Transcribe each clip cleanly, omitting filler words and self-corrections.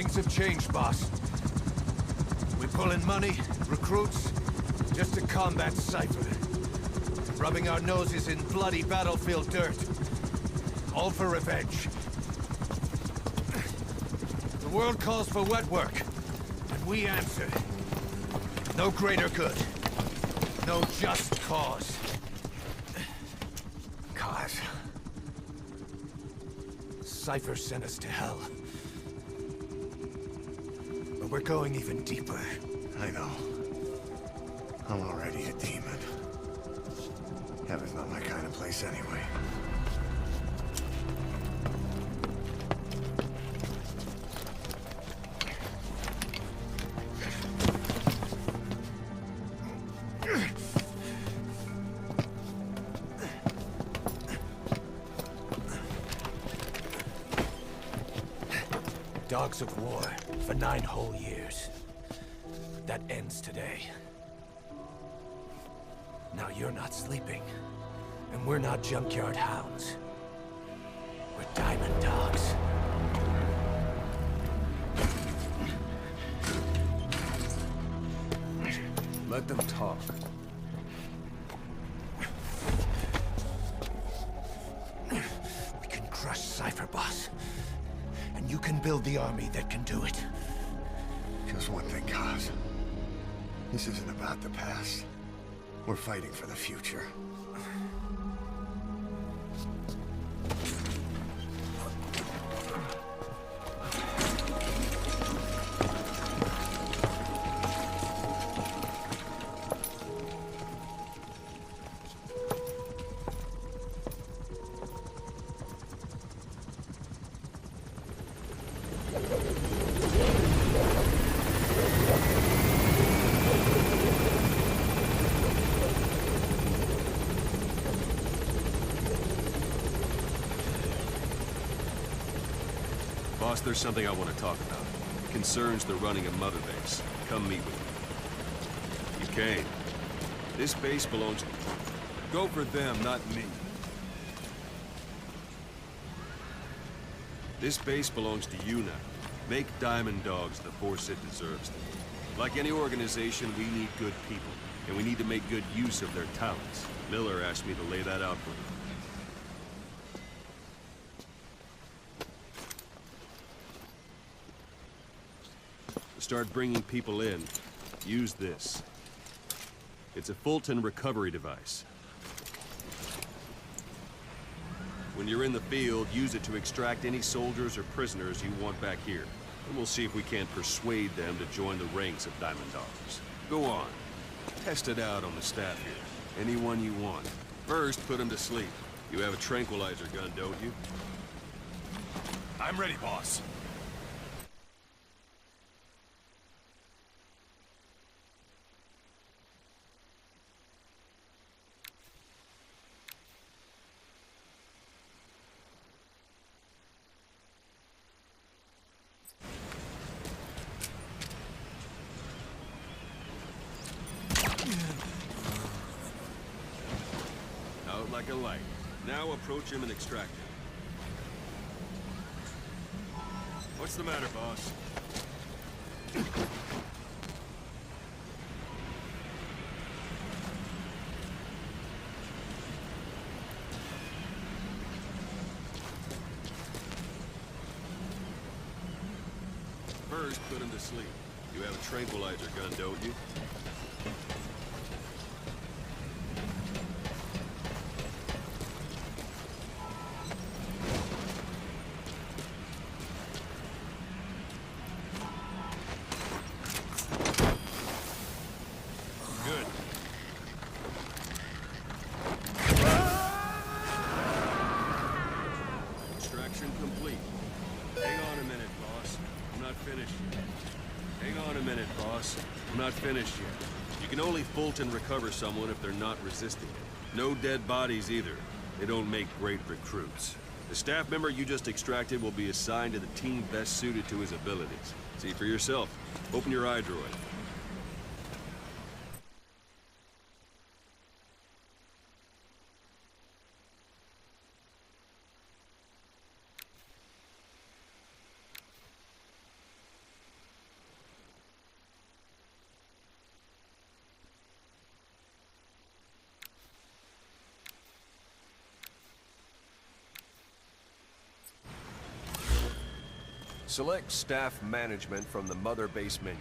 Things have changed, boss. We pull in money, recruits, just to combat Cypher. Rubbing our noses in bloody battlefield dirt. All for revenge. The world calls for wet work, and we answer. No greater good. No just cause. Cause. Cypher sent us to hell. But we're going even deeper. I know. I'm already a demon. Heaven's not my kind of place anyway. Dogs of war for 9 whole years. That ends today. Now you're not sleeping, and we're not junkyard hounds. We're diamond dogs. Let them talk. We can crush Cypher, boss. And you can build the army that can do it. Just one thing, Kaz. This isn't about the past. We're fighting for the future. Boss, there's something I want to talk about. It concerns the running of Mother Base. Come meet with me. You came. This base belongs to... Go for them, not me. This base belongs to you now. Make Diamond Dogs the force it deserves. Like any organization, we need good people, and we need to make good use of their talents. Miller asked me to lay that out for you. Start bringing people in, use this. It's a Fulton recovery device. When you're in the field, use it to extract any soldiers or prisoners you want back here. And we'll see if we can't persuade them to join the ranks of Diamond Dogs. Go on. Test it out on the staff here. Anyone you want. First, put them to sleep. You have a tranquilizer gun, don't you? I'm ready, boss. Out like a light. Now approach him and extract him. What's the matter, boss? First, put him to sleep. You have a tranquilizer gun, don't you? Good. Extraction complete. Hang on a minute, boss. I'm not finished yet. Hang on a minute, boss. I'm not finished yet. You can only Fulton recover someone if they're not resisting it. No dead bodies either. They don't make great recruits. The staff member you just extracted will be assigned to the team best suited to his abilities. See for yourself. Open your eye droid. Select Staff Management from the Mother Base menu.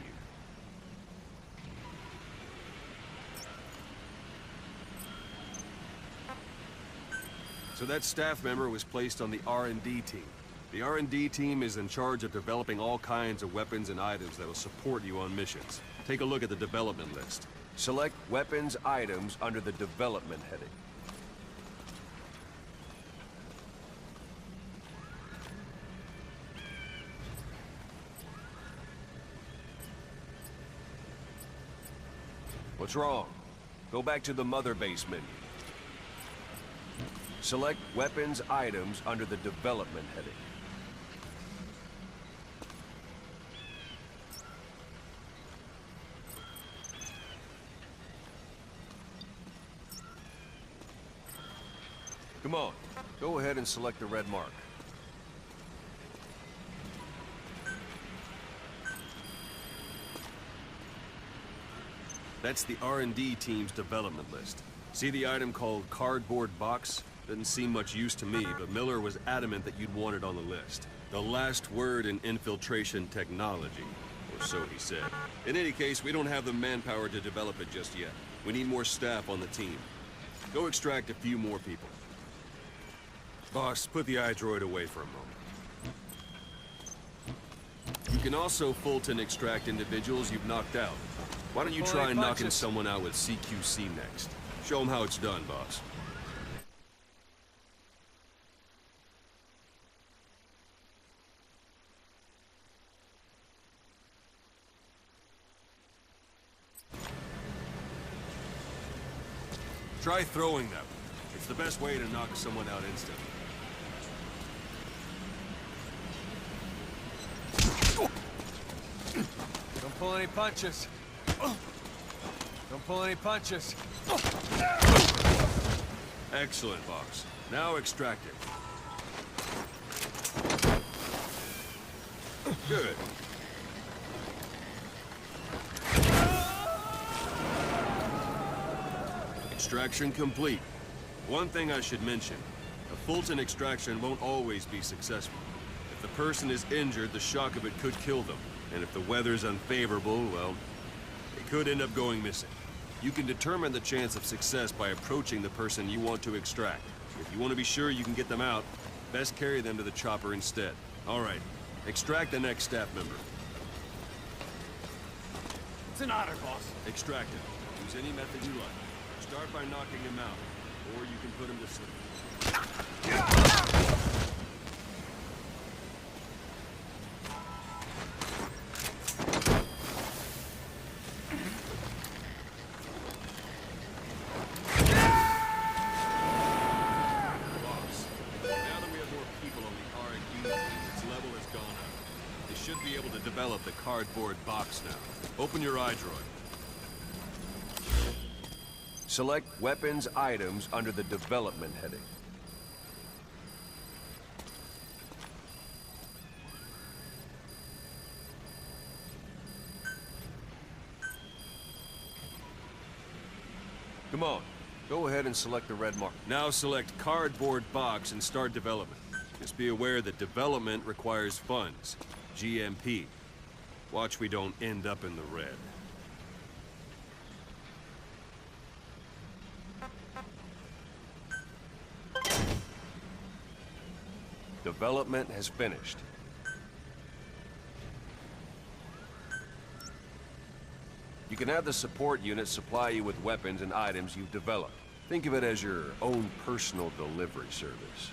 So that staff member was placed on the R&D team. The R&D team is in charge of developing all kinds of weapons and items that will support you on missions. Take a look at the development list. Select Weapons Items under the Development heading. What's wrong? Go back to the Mother Base menu. Select Weapons Items under the Development heading. Come on, go ahead and select the red mark. That's the R&D team's development list. See the item called Cardboard Box? Doesn't seem much use to me, but Miller was adamant that you'd want it on the list. The last word in infiltration technology, or so he said. In any case, we don't have the manpower to develop it just yet. We need more staff on the team. Go extract a few more people. Boss, put the iDroid away for a moment. You can also Fulton extract individuals you've knocked out. Why don't you try knocking someone out with CQC next? Show them how it's done, boss. Try throwing them. It's the best way to knock someone out instantly. Don't pull any punches. Don't pull any punches. Excellent, boss. Now extract it. Good. Extraction complete. One thing I should mention. A Fulton extraction won't always be successful. If the person is injured, the shock of it could kill them. And if the weather's unfavorable, well, they could end up going missing. You can determine the chance of success by approaching the person you want to extract. If you want to be sure you can get them out, best carry them to the chopper instead. All right, extract the next staff member. It's an honor, boss. Extract him. Use any method you like. Start by knocking him out, or you can put him to sleep. Develop the cardboard box now. Open your iDroid. Select Weapons Items under the Development heading. Come on, go ahead and select the red mark. Now select Cardboard Box and start development. Just be aware that development requires funds. GMP. Watch we don't end up in the red. Development has finished. You can have the support unit supply you with weapons and items you've developed. Think of it as your own personal delivery service.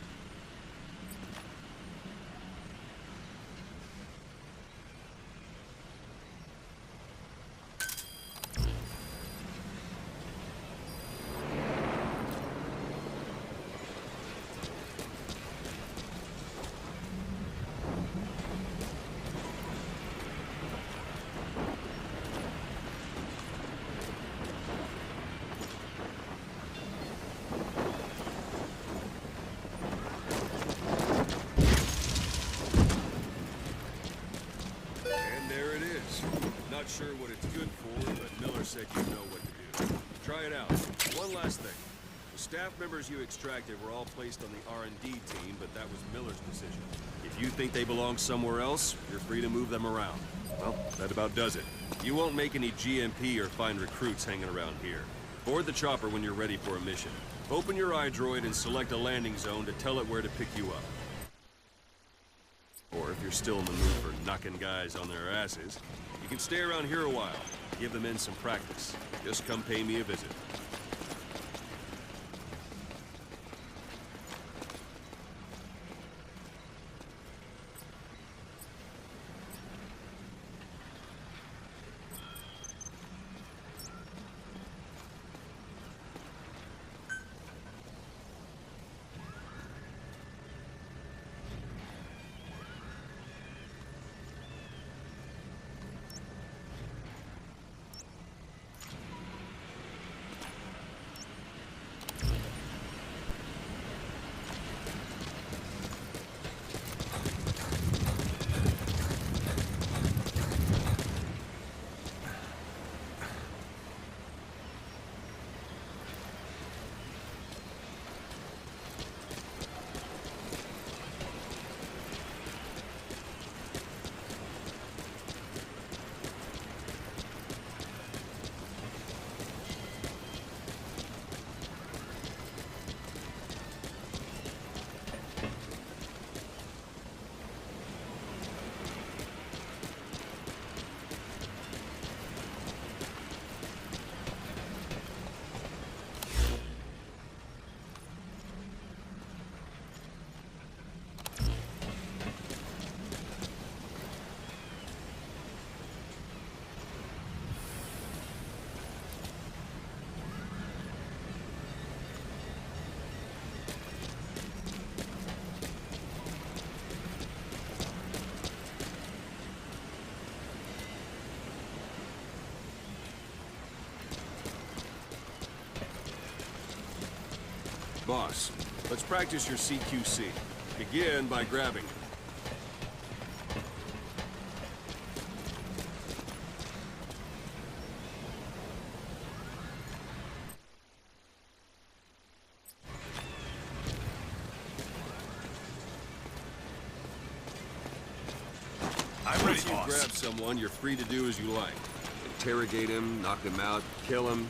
Not sure what it's good for, but Miller said you know what to do. Try it out. One last thing. The staff members you extracted were all placed on the R&D team, but that was Miller's decision. If If you think they belong somewhere else, you're free to move them around. Well, that about does it. You won't make any GMP or find recruits hanging around here. Board the chopper when you're ready for a mission. Open your iDroid and select a landing zone to tell it where to pick you up. Or if you're still in the mood for knocking guys on their asses, you can stay around here a while. Give the men some practice. Just come pay me a visit. Boss, let's practice your CQC. Begin by grabbing it. I'm ready, Once you boss. grab someone, you're free to do as you like. Interrogate him, knock him out, kill him.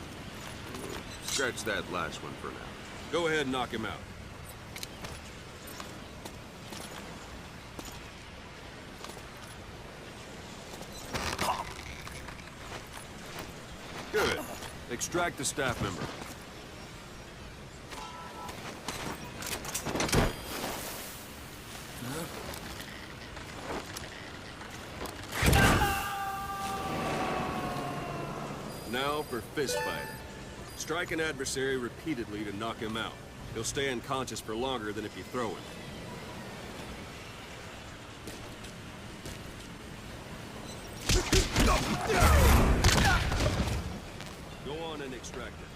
Scratch that last one for now. Go ahead and knock him out. Good. Extract the staff member. Now for fist fighting. Strike an adversary repeatedly to knock him out. He'll stay unconscious for longer than if you throw him. Go on and extract it.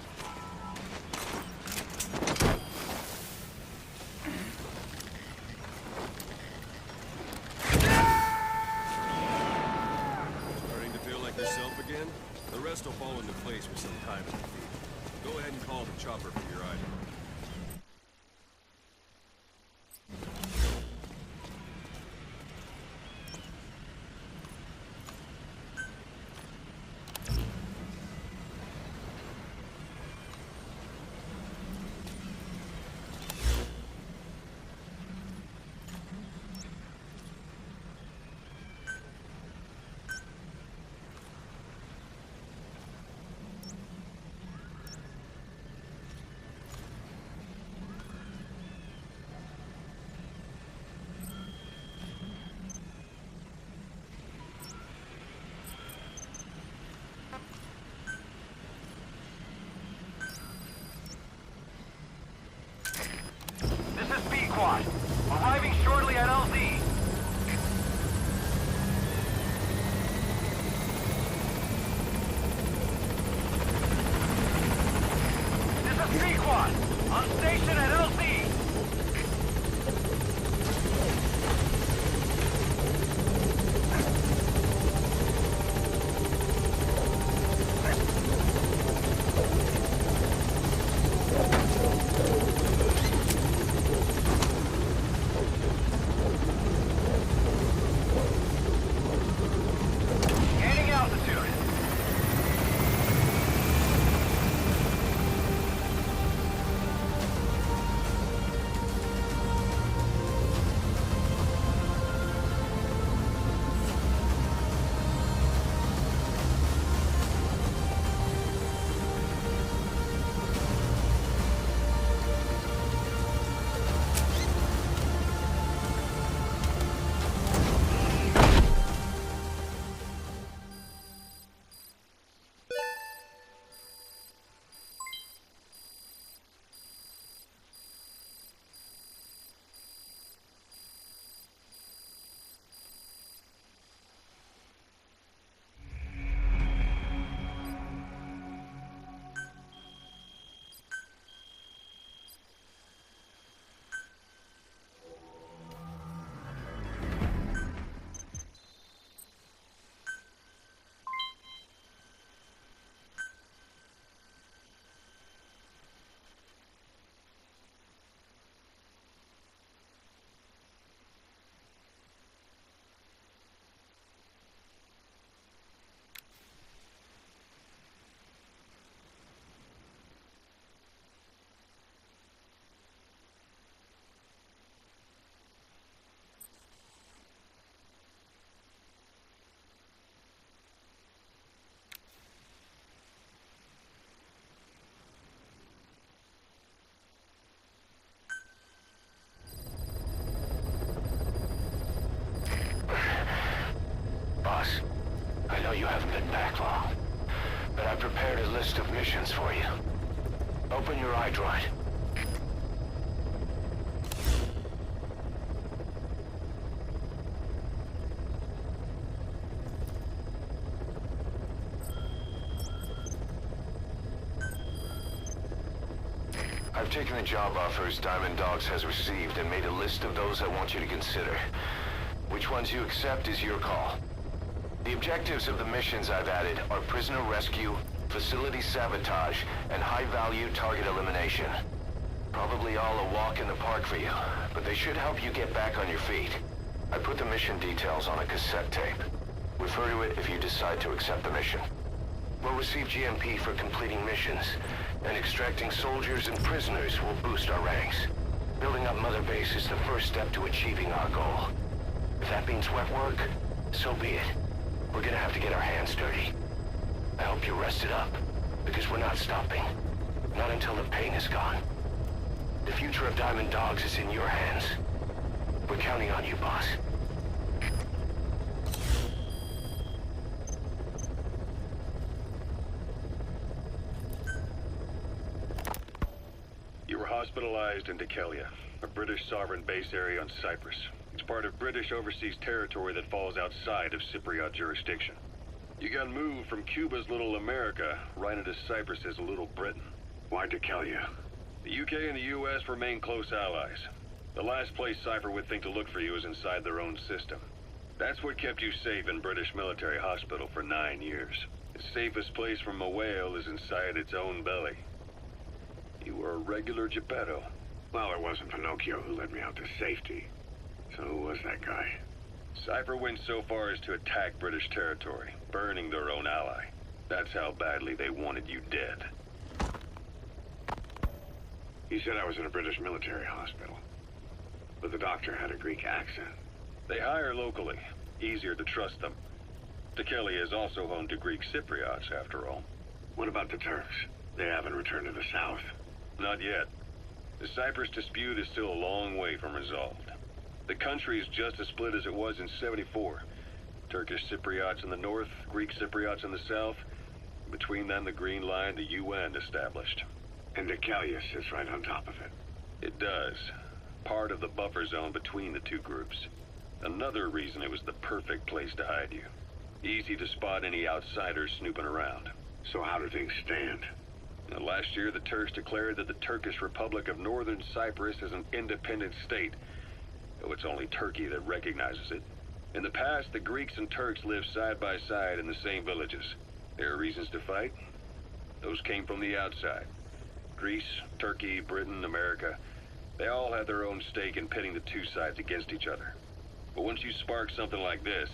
Starting to feel like yourself again? The rest will fall into place with some time in the field. Go ahead and call the chopper for your item. list of missions for you. Open your iDroid. I've taken the job offers Diamond Dogs has received and made a list of those I want you to consider. Which ones you accept is your call. The objectives of the missions I've added are prisoner rescue, facility sabotage, and high-value target elimination. Probably all a walk in the park for you, but they should help you get back on your feet. I put the mission details on a cassette tape. Refer to it if you decide to accept the mission. We'll receive GMP for completing missions, and extracting soldiers and prisoners will boost our ranks. Building up Mother Base is the first step to achieving our goal. If that means wet work, so be it. We're gonna have to get our hands dirty. I hope you're rested up, because we're not stopping. Not until the pain is gone. The future of Diamond Dogs is in your hands. We're counting on you, boss. You were hospitalized in Dekelia, a British sovereign base area on Cyprus. It's part of British overseas territory that falls outside of Cypriot jurisdiction. You got moved from Cuba's Little America right into Cyprus's Little Britain. Why Dekelia? The UK and the US remain close allies. The last place Cypher would think to look for you is inside their own system. That's what kept you safe in British military hospital for 9 years. The safest place from a whale is inside its own belly. You were a regular Geppetto. Well, it wasn't Pinocchio who led me out to safety. So who was that guy? Cypher went so far as to attack British territory, burning their own ally. That's how badly they wanted you dead. He said I was in a British military hospital. But the doctor had a Greek accent. They hire locally. Easier to trust them. Dekelia is also home to Greek Cypriots, after all. What about the Turks? They haven't returned to the south. Not yet. The Cyprus dispute is still a long way from resolved. The country is just as split as it was in '74. Turkish Cypriots in the north, Greek Cypriots in the south. Between them, the Green Line, the UN established. And Dekelia sits right on top of it. It does. Part of the buffer zone between the two groups. Another reason it was the perfect place to hide you. Easy to spot any outsiders snooping around. So how do things stand? Now, last year, the Turks declared that the Turkish Republic of Northern Cyprus is an independent state, though it's only Turkey that recognizes it. In the past, the Greeks and Turks lived side by side in the same villages. There are reasons to fight. Those came from the outside. Greece, Turkey, Britain, America, they all had their own stake in pitting the two sides against each other. But once you spark something like this,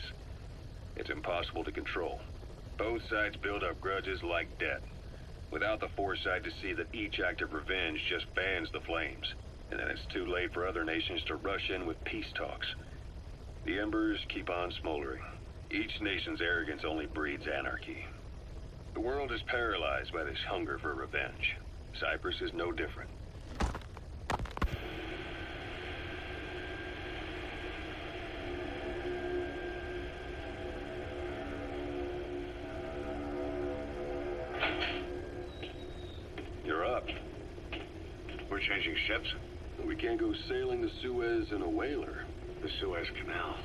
it's impossible to control. Both sides build up grudges like debt, without the foresight to see that each act of revenge just fans the flames. And then it's too late for other nations to rush in with peace talks. The embers keep on smoldering. Each nation's arrogance only breeds anarchy. The world is paralyzed by this hunger for revenge. Cyprus is no different. You're up. We're changing ships? We can't go sailing the Suez in a whaler. The Suez Canal.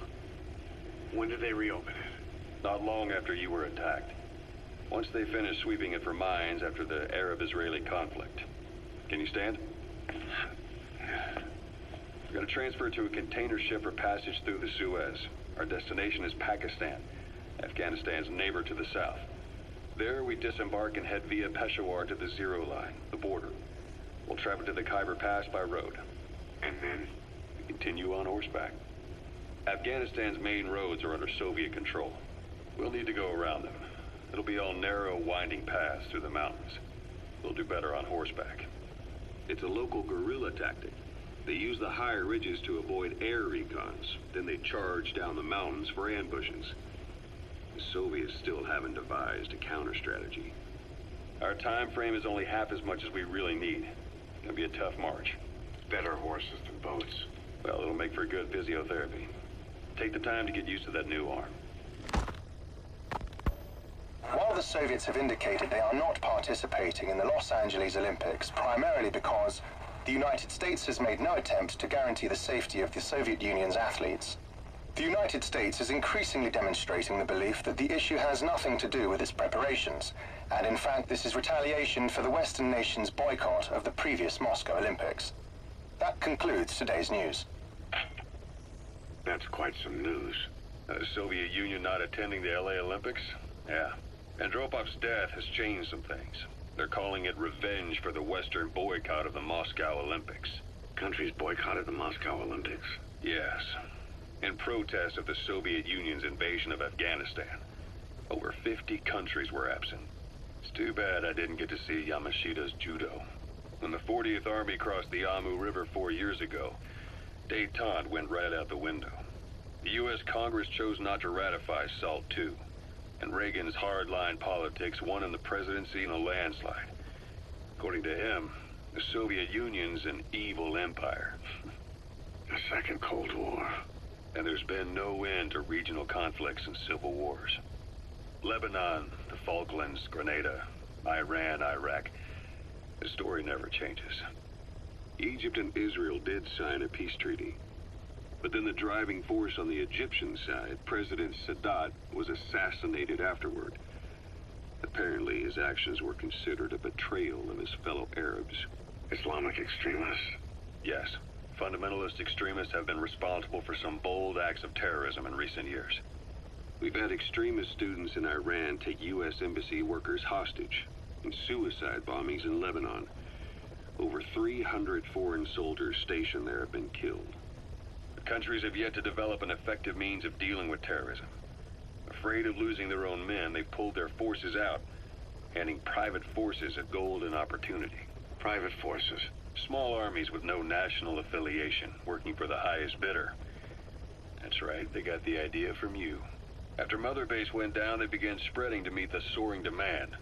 When did they reopen it? Not long after you were attacked. Once they finished sweeping it for mines after the Arab-Israeli conflict. Can you stand? We're gonna transfer to a container ship for passage through the Suez. Our destination is Pakistan, Afghanistan's neighbor to the south. There, we disembark and head via Peshawar to the Zero Line, the border. We'll travel to the Khyber Pass by road. And then? We continue on horseback. Afghanistan's main roads are under Soviet control. We'll need to go around them. It'll be all narrow, winding paths through the mountains. We'll do better on horseback. It's a local guerrilla tactic. They use the higher ridges to avoid air recons. Then they charge down the mountains for ambushes. The Soviets still haven't devised a counter-strategy. Our time frame is only half as much as we really need. It's gonna be a tough march. Better horses than boats. Well, it'll make for good physiotherapy. Take the time to get used to that new arm. Now the Soviets have indicated they are not participating in the Los Angeles Olympics, primarily because the United States has made no attempt to guarantee the safety of the Soviet Union's athletes. The United States is increasingly demonstrating the belief that the issue has nothing to do with its preparations, and in fact this is retaliation for the Western nations' boycott of the previous Moscow Olympics. That concludes today's news. That's quite some news. The Soviet Union not attending the LA Olympics? Yeah. Andropov's death has changed some things. They're calling it revenge for the Western boycott of the Moscow Olympics. Countries boycotted the Moscow Olympics. Yes. In protest of the Soviet Union's invasion of Afghanistan. Over 50 countries were absent. It's too bad I didn't get to see Yamashita's judo. When the 40th Army crossed the Amu River 4 years ago, détente went right out the window. The U.S. Congress chose not to ratify SALT II, and Reagan's hardline politics won him the presidency in a landslide. According to him, the Soviet Union's an evil empire. A second Cold War. And there's been no end to regional conflicts and civil wars. Lebanon, the Falklands, Grenada, Iran, Iraq. The story never changes. Egypt and Israel did sign a peace treaty. But then the driving force on the Egyptian side, President Sadat, was assassinated afterward. Apparently, his actions were considered a betrayal of his fellow Arabs. Islamic extremists? Yes. Fundamentalist extremists have been responsible for some bold acts of terrorism in recent years. We've had extremist students in Iran take U.S. embassy workers hostage, and suicide bombings in Lebanon. Over 300 foreign soldiers stationed there have been killed. The countries have yet to develop an effective means of dealing with terrorism. Afraid of losing their own men, they've pulled their forces out, handing private forces a golden opportunity. Private forces? Small armies with no national affiliation, working for the highest bidder. That's right, they got the idea from you. After Mother Base went down, they began spreading to meet the soaring demand.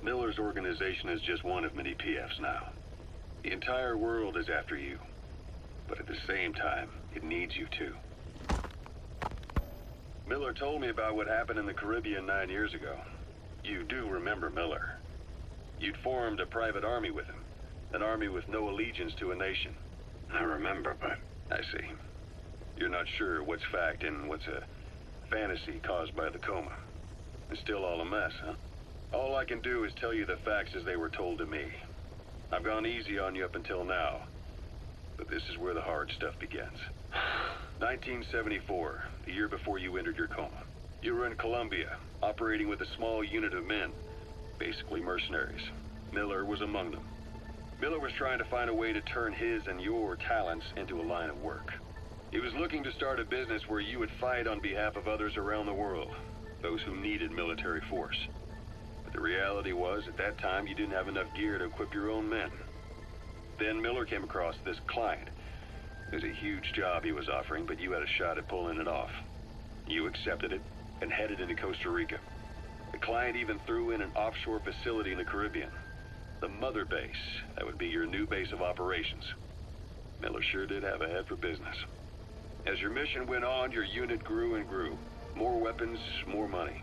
Miller's organization is just one of many PFs now. The entire world is after you. But at the same time, it needs you too. Miller told me about what happened in the Caribbean 9 years ago. You do remember Miller. You'd formed a private army with him. An army with no allegiance to a nation. I remember, but... I see. You're not sure what's fact and what's a fantasy caused by the coma. It's still all a mess, huh? All I can do is tell you the facts as they were told to me. I've gone easy on you up until now. But this is where the hard stuff begins. 1974, the year before you entered your coma. You were in Colombia, operating with a small unit of men, basically mercenaries. Miller was among them. Miller was trying to find a way to turn his and your talents into a line of work. He was looking to start a business where you would fight on behalf of others around the world, those who needed military force. But the reality was, at that time, you didn't have enough gear to equip your own men. Then Miller came across this client. It was a huge job he was offering, but you had a shot at pulling it off. You accepted it and headed into Costa Rica. The client even threw in an offshore facility in the Caribbean. The Mother Base, that would be your new base of operations. Miller sure did have a head for business. As your mission went on, your unit grew and grew. More weapons, more money.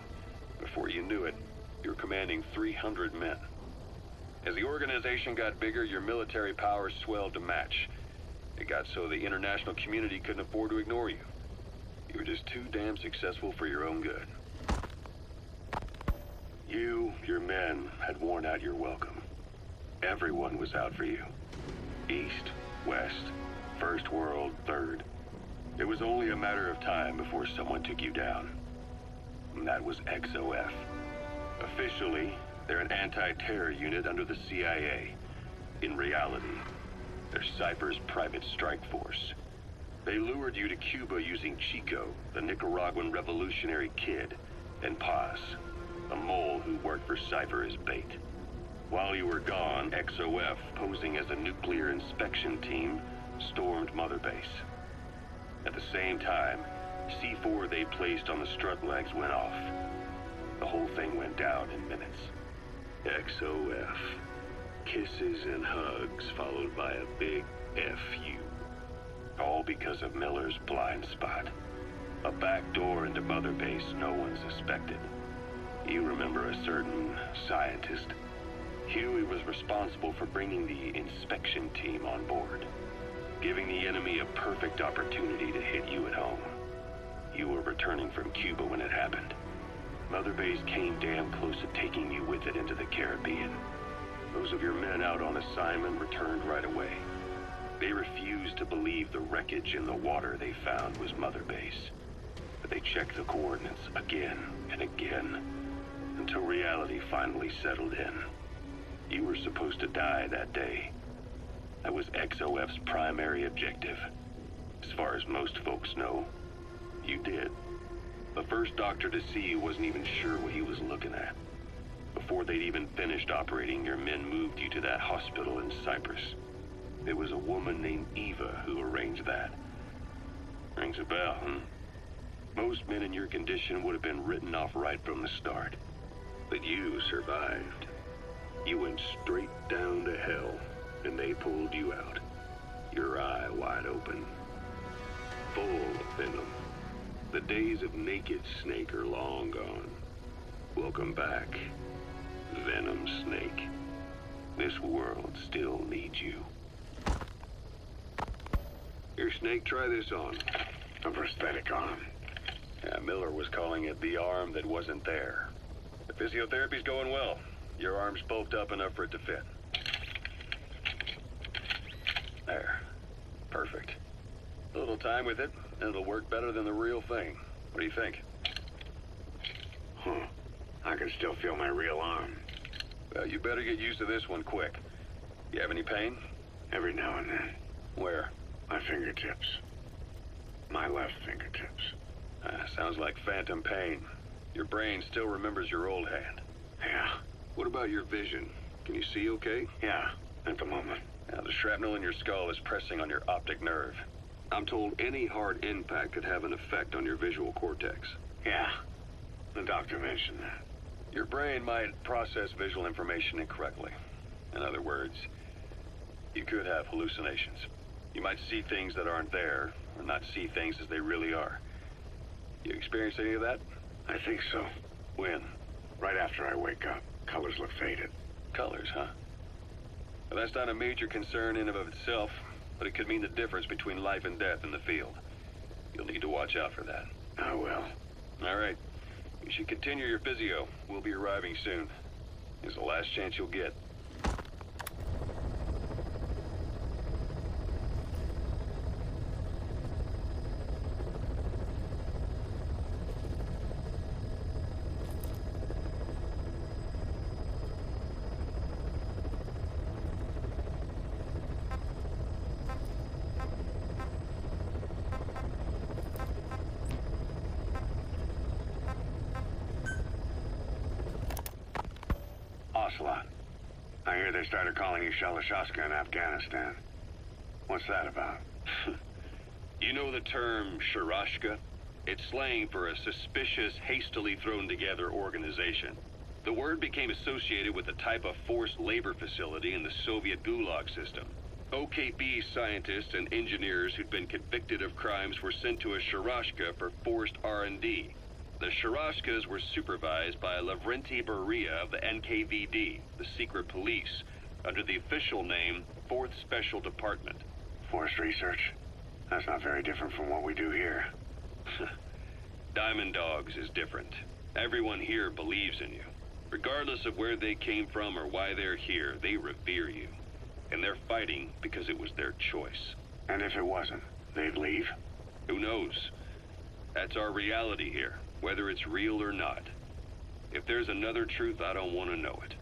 Before you knew it, you were commanding 300 men. As the organization got bigger, your military powers swelled to match. It got so the international community couldn't afford to ignore you. You were just too damn successful for your own good. You, your men, had worn out your welcome. Everyone was out for you. East, West, First World, Third. It was only a matter of time before someone took you down. And that was XOF. Officially, they're an anti-terror unit under the CIA. In reality, they're Cypher's private strike force. They lured you to Cuba using Chico, the Nicaraguan revolutionary kid, and Paz, a mole who worked for Cypher as bait. While you were gone, XOF, posing as a nuclear inspection team, stormed Mother Base. At the same time, C4 they placed on the strut legs went off. The whole thing went down in minutes. XOF. Kisses and hugs followed by a big FU. All because of Miller's blind spot. A back door into Mother Base no one suspected. You remember a certain scientist? Huey was responsible for bringing the inspection team on board, giving the enemy a perfect opportunity to hit you at home. You were returning from Cuba when it happened. Mother Base came damn close to taking you with it into the Caribbean. Those of your men out on assignment returned right away. They refused to believe the wreckage in the water they found was Mother Base. But they checked the coordinates again and again, until reality finally settled in. You were supposed to die that day. That was XOF's primary objective. As far as most folks know, you did. The first doctor to see you wasn't even sure what he was looking at. Before they'd even finished operating, your men moved you to that hospital in Cyprus. It was a woman named Eva who arranged that. Rings a bell, huh? Most men in your condition would have been written off right from the start. But you survived. You went straight down to hell, and they pulled you out. Your eye wide open. Full of venom. The days of Naked Snake are long gone. Welcome back, Venom Snake. This world still needs you. Here, Snake, try this on. A prosthetic arm. Yeah, Miller was calling it the arm that wasn't there. The physiotherapy's going well. Your arm's bulked up enough for it to fit. There. Perfect. A little time with it, and it'll work better than the real thing. What do you think? I can still feel my real arm. Well, you better get used to this one quick. You have any pain? Every now and then. Where? My fingertips. My left fingertips. Sounds like phantom pain. Your brain still remembers your old hand. Yeah. What about your vision? Can you see okay? Yeah, at the moment. Now, the shrapnel in your skull is pressing on your optic nerve. I'm told any hard impact could have an effect on your visual cortex. Yeah. The doctor mentioned that. Your brain might process visual information incorrectly. In other words, you could have hallucinations. You might see things that aren't there, or not see things as they really are. You experience any of that? I think so. When? Right after I wake up. Colors look faded. Colors, huh? Well, that's not a major concern in and of itself, but it could mean the difference between life and death in the field. You'll need to watch out for that. I will. All right. You should continue your physio. We'll be arriving soon. It's the last chance you'll get. Ocelot. I hear they started calling you Shalashaska in Afghanistan. What's that about? You know the term Sharashka? It's slang for a suspicious, hastily thrown together organization. The word became associated with a type of forced labor facility in the Soviet Gulag system. OKB scientists and engineers who'd been convicted of crimes were sent to a Sharashka for forced R&D. The Sharashkas were supervised by Lavrenti Beria of the NKVD, the secret police, under the official name 4th Special Department. Forced research? That's not very different from what we do here. Diamond Dogs is different. Everyone here believes in you. Regardless of where they came from or why they're here, they revere you. And they're fighting because it was their choice. And if it wasn't, they'd leave? Who knows? That's our reality here, whether it's real or not. If there's another truth, I don't want to know it.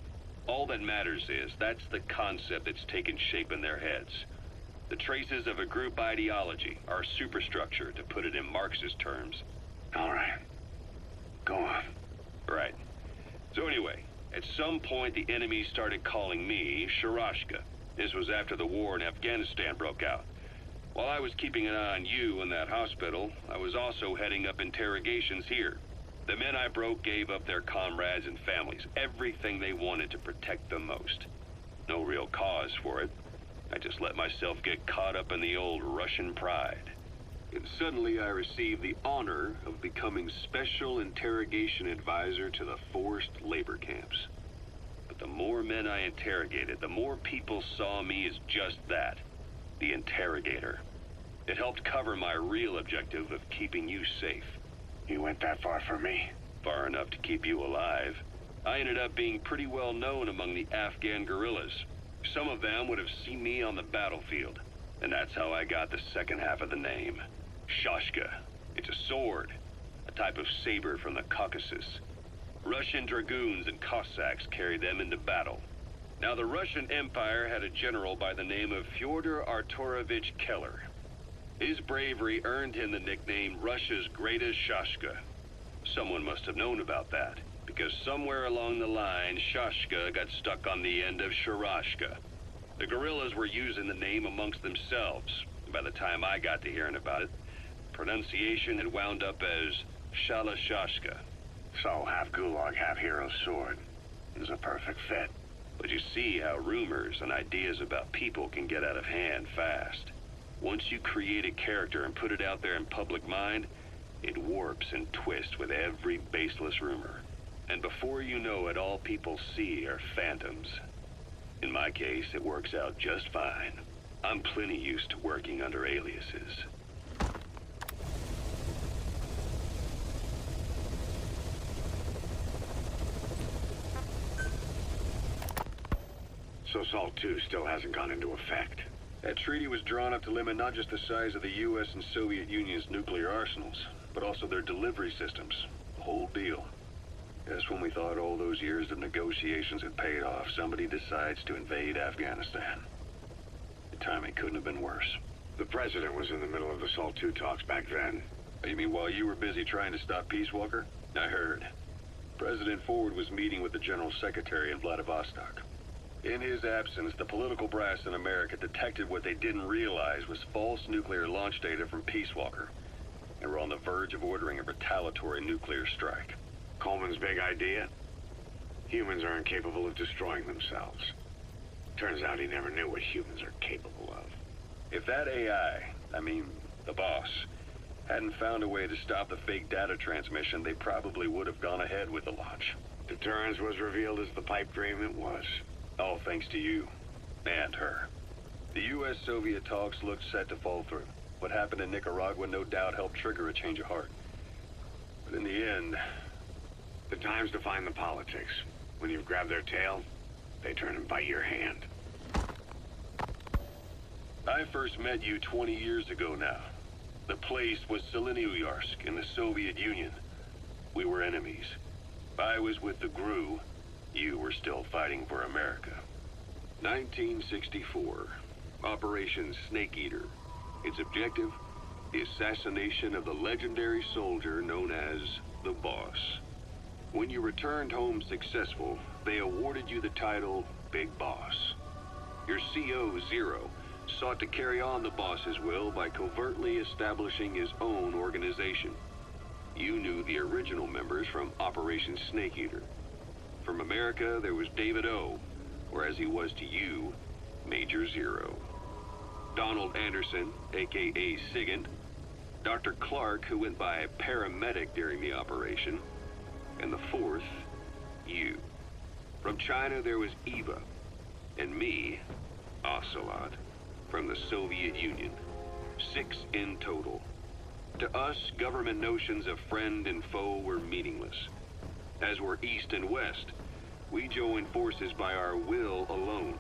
All that matters is that's the concept that's taken shape in their heads. The traces of a group ideology, our superstructure, to put it in Marxist terms. All right. Go on. Right. So anyway, at some point the enemy started calling me Sharashka. This was after the war in Afghanistan broke out. While I was keeping an eye on you in that hospital, I was also heading up interrogations here. The men I broke gave up their comrades and families, everything they wanted to protect them most. No real cause for it. I just let myself get caught up in the old Russian pride. And suddenly I received the honor of becoming Special Interrogation Advisor to the forced labor camps. But the more men I interrogated, the more people saw me as just that, the interrogator. It helped cover my real objective of keeping you safe. You went that far for me? Far enough to keep you alive. I ended up being pretty well known among the Afghan guerrillas. Some of them would have seen me on the battlefield. And that's how I got the second half of the name. Shashka. It's a sword, a type of saber from the Caucasus. Russian dragoons and Cossacks carried them into battle. Now, the Russian Empire had a general by the name of Fyodor Arturovich Keller. His bravery earned him the nickname Russia's Greatest Shashka. Someone must have known about that, because somewhere along the line, Shashka got stuck on the end of Sharashka. The guerrillas were using the name amongst themselves. By the time I got to hearing about it, pronunciation had wound up as Shalashashka. So, half Gulag, half Hero Sword. Is a perfect fit. But you see how rumors and ideas about people can get out of hand fast. Once you create a character and put it out there in public mind, it warps and twists with every baseless rumor. And before you know it, all people see are phantoms. In my case, it works out just fine. I'm plenty used to working under aliases. So SALT II still hasn't gone into effect. That treaty was drawn up to limit not just the size of the U.S. and Soviet Union's nuclear arsenals, but also their delivery systems. The whole deal. Just when we thought all those years of negotiations had paid off, somebody decides to invade Afghanistan. The timing couldn't have been worse. The president was in the middle of the SALT II talks back then. You mean while you were busy trying to stop Peace Walker? I heard. President Ford was meeting with the General Secretary in Vladivostok. In his absence, the political brass in America detected what they didn't realize was false nuclear launch data from Peace Walker, and were on the verge of ordering a retaliatory nuclear strike. Coleman's big idea? Humans are incapable of destroying themselves. Turns out he never knew what humans are capable of. If that AI, the boss, hadn't found a way to stop the fake data transmission, they probably would have gone ahead with the launch. Deterrence was revealed as the pipe dream it was. All thanks to you. And her. The U.S.-Soviet talks looked set to fall through. What happened in Nicaragua no doubt helped trigger a change of heart. But in the end... The time's to find the politics. When you've grabbed their tail, they turn and bite your hand. I first met you 20 years ago now. The place was Selenouyarsk in the Soviet Union. We were enemies. I was with the GRU. You were still fighting for America. 1964. Operation Snake Eater. Its objective? The assassination of the legendary soldier known as the Boss. When you returned home successful, they awarded you the title Big Boss. Your CO, Zero, sought to carry on the boss's will by covertly establishing his own organization. You knew the original members from Operation Snake Eater. From America, there was David O, or as he was to you, Major Zero. Donald Anderson, a.k.a. Sigint. Dr. Clark, who went by paramedic during the operation. And the fourth, you. From China, there was Eva. And me, Ocelot, from the Soviet Union. 6 in total. To us, government notions of friend and foe were meaningless. As were East and West, we joined forces by our will alone.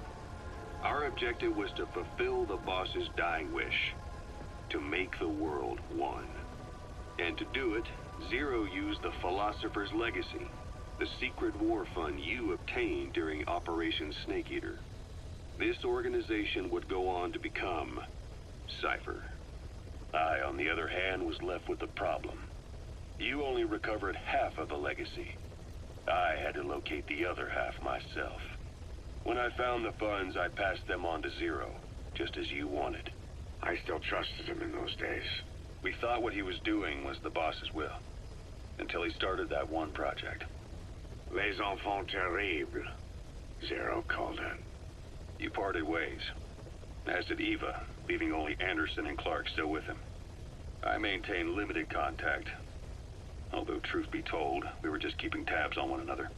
Our objective was to fulfill the boss's dying wish. To make the world one. And to do it, Zero used the Philosopher's Legacy, the secret war fund you obtained during Operation Snake Eater. This organization would go on to become Cypher. I, on the other hand, was left with the problem. You only recovered half of the legacy. I had to locate the other half myself. When I found the funds, I passed them on to Zero, just as you wanted. I still trusted him in those days. We thought what he was doing was the boss's will. Until he started that one project. Les Enfants Terribles, Zero called it. You parted ways. As did Eva, leaving only Anderson and Clark still with him. I maintain limited contact. Although, truth be told, we were just keeping tabs on one another.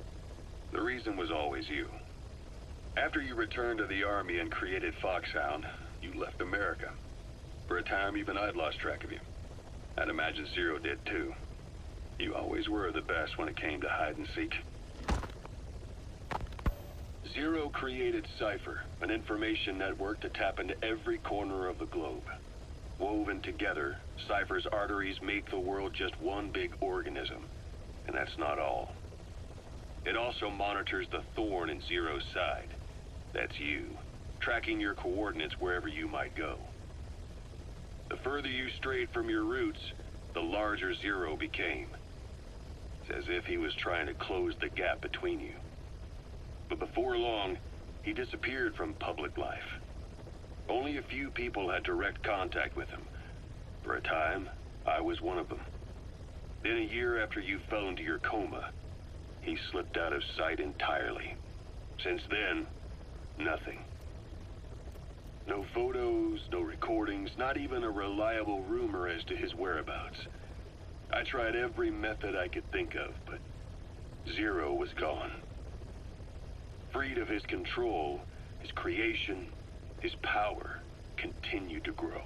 The reason was always you. After you returned to the Army and created Foxhound, you left America. For a time, even I'd lost track of you. I'd imagine Zero did too. You always were the best when it came to hide and seek. Zero created Cypher, an information network to tap into every corner of the globe. Woven together, Cypher's arteries make the world just one big organism. And that's not all. It also monitors the thorn in Zero's side. That's you, tracking your coordinates wherever you might go. The further you strayed from your roots, the larger Zero became. It's as if he was trying to close the gap between you. But before long, he disappeared from public life. Only a few people had direct contact with him. For a time, I was one of them. Then a year after you fell into your coma, he slipped out of sight entirely. Since then, nothing. No photos, no recordings, not even a reliable rumor as to his whereabouts. I tried every method I could think of, but Zero was gone. Freed of his control, his creation, his power continued to grow.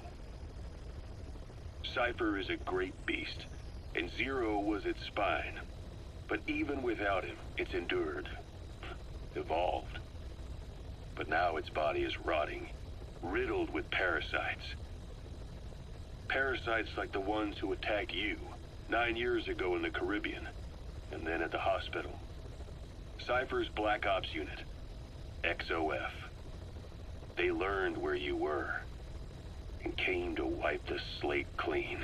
Cypher is a great beast, and Zero was its spine. But even without him, it's endured, evolved. But now its body is rotting, riddled with parasites. Parasites like the ones who attacked you 9 years ago in the Caribbean, and then at the hospital. Cypher's Black Ops Unit, XOF. They learned where you were, and came to wipe the slate clean.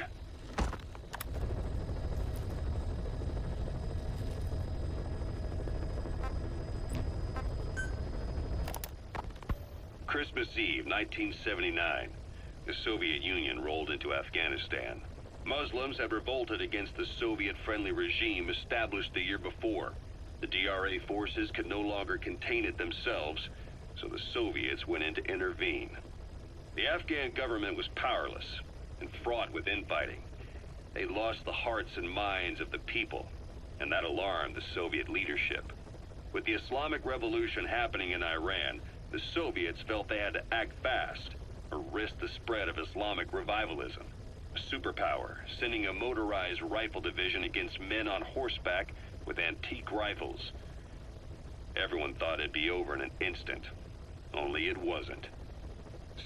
Christmas Eve, 1979. The Soviet Union rolled into Afghanistan. Muslims had revolted against the Soviet-friendly regime established the year before. The DRA forces could no longer contain it themselves, so the Soviets went in to intervene. The Afghan government was powerless and fraught with infighting. They lost the hearts and minds of the people, and that alarmed the Soviet leadership. With the Islamic Revolution happening in Iran, the Soviets felt they had to act fast or risk the spread of Islamic revivalism. A superpower, sending a motorized rifle division against men on horseback with antique rifles. Everyone thought it'd be over in an instant. Only it wasn't.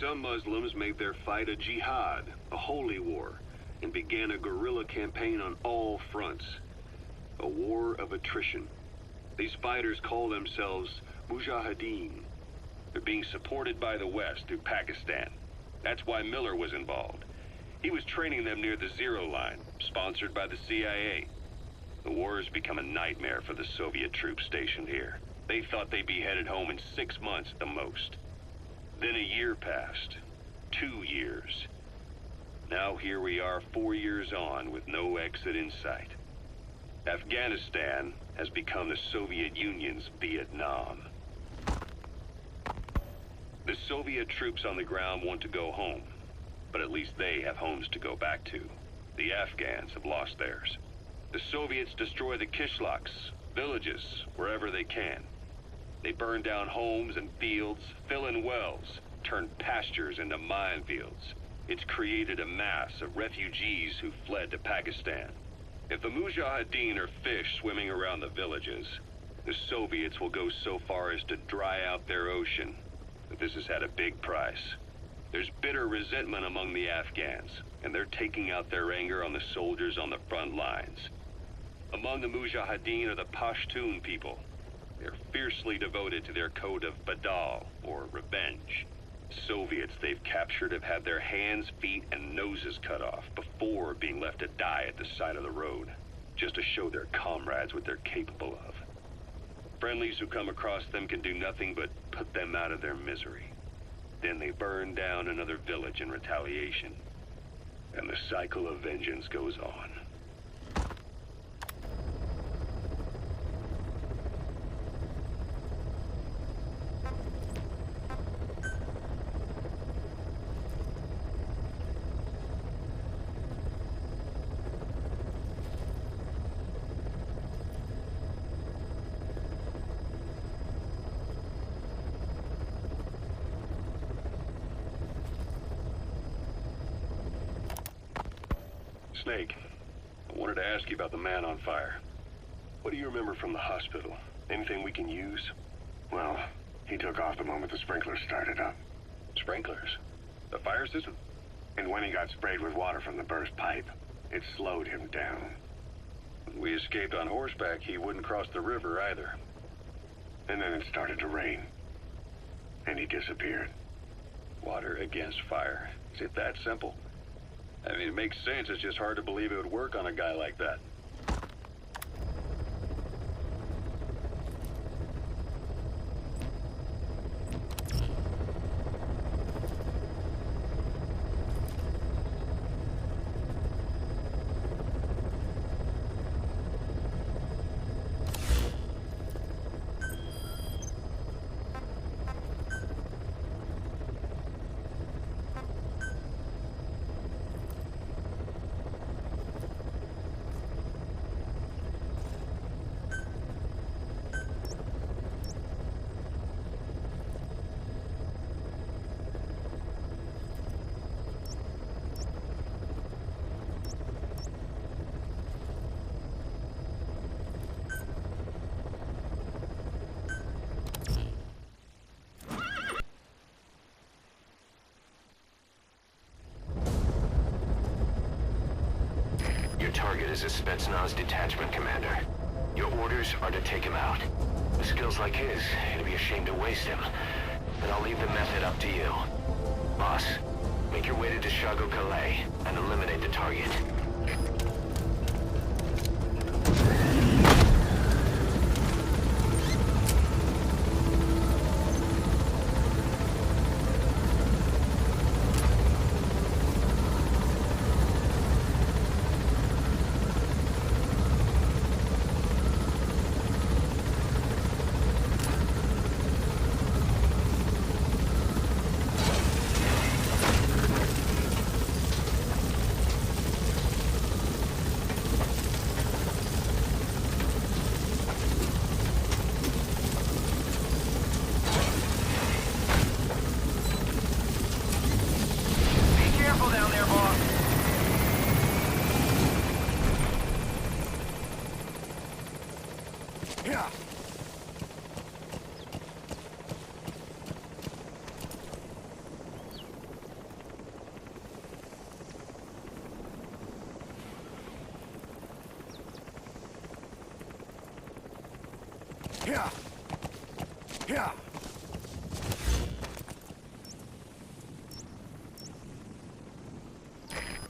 Some Muslims made their fight a jihad, a holy war, and began a guerrilla campaign on all fronts. A war of attrition. These fighters call themselves Mujahideen. They're being supported by the West through Pakistan. That's why Miller was involved. He was training them near the Zero Line, sponsored by the CIA. The war has become a nightmare for the Soviet troops stationed here. They thought they'd be headed home in 6 months at the most. Then a year passed. 2 years. Now here we are 4 years on with no exit in sight. Afghanistan has become the Soviet Union's Vietnam. The Soviet troops on the ground want to go home, but at least they have homes to go back to. The Afghans have lost theirs. The Soviets destroy the kishlaks, villages, wherever they can. They burn down homes and fields, fill in wells, turn pastures into minefields. It's created a mass of refugees who fled to Pakistan. If the Mujahideen are fish swimming around the villages, the Soviets will go so far as to dry out their ocean. But this has had a big price. There's bitter resentment among the Afghans, and they're taking out their anger on the soldiers on the front lines. Among the Mujahideen are the Pashtun people. They're fiercely devoted to their code of Badal, or revenge. Soviets they've captured have had their hands, feet, and noses cut off before being left to die at the side of the road, just to show their comrades what they're capable of. Friendlies who come across them can do nothing but put them out of their misery. Then they burn down another village in retaliation. And the cycle of vengeance goes on. Snake. I wanted to ask you about the man on fire. What do you remember from the hospital? Anything we can use? Well, he took off the moment the sprinklers started up. Sprinklers? The fire system? And when he got sprayed with water from the burst pipe, it slowed him down. When we escaped on horseback, he wouldn't cross the river either. And then it started to rain. And he disappeared. Water against fire. Is it that simple? I mean, it makes sense. It's just hard to believe it would work on a guy like that. Your target is a Spetsnaz detachment commander. Your orders are to take him out. With skills like his, it'd be a shame to waste him. But I'll leave the method up to you. Boss, make your way to Deshago Calais and eliminate the target.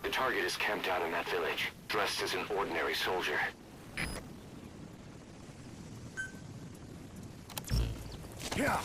The target is camped out in that village, dressed as an ordinary soldier. Yeah.